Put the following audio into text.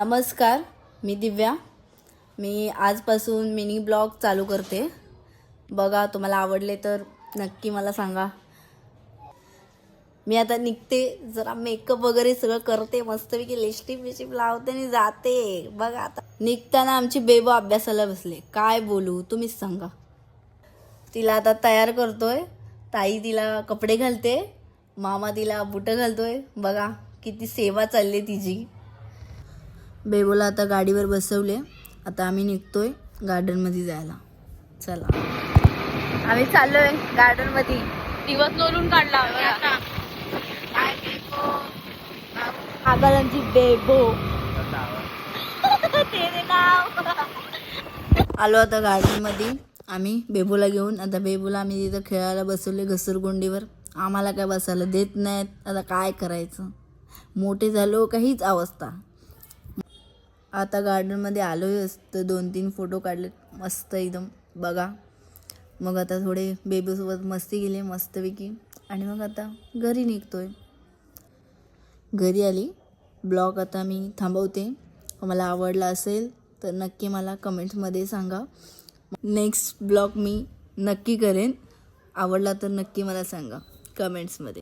नमस्कार, मी दिव्या. मी आजपासून mini blog चालू करते. बघा, तुम्हाला आवडले तर नक्की मला सांगा. मी आता निघते, जरा मेकअप वगैरे सगळं करते, मस्तपैकी लिपस्टिक बिस्टिक लावते आणि जाते. बघा, आता निघताना आमची बेबो अभ्यासाला बसले. काय बोलू, तुम्हीच सांगा. तिला आता तयार करतोय. ताई तिला कपडे घालते, मामा तिला बुटं घालतोय. बघा किती सेवा चालली तिची. बेबोला आता गाडीवर बसवले. आता आम्ही निघतोय गार्डनमध्ये जायला. चला, आम्ही चाललोय गार्डनमध्ये. दिवस लोलून काढला आगारांची बेबो आलो आता गार्डनमध्ये आम्ही बेबोला घेऊन. आता बेबोला आम्ही तिथं खेळायला बसवले घसरगुंडीवर. आम्हाला काय बसायला देत नाहीत. आता काय करायचं, मोठे झालो काहीच अवस्था. आता गार्डनमध्ये आलोय असतं, 2-3 फोटो काढले मस्त एकदम. बघा, मग आता थोडे बेबीसोबत मस्ती केली मस्तपैकी आणि मग आता घरी निघतोय. घरी आली. ब्लॉग आता मी थांबवते. मला आवडला असेल तर नक्की मला कमेंट्समध्ये सांगा. नेक्स्ट ब्लॉग मी नक्की करेन. आवडला तर नक्की मला सांगा कमेंट्समध्ये.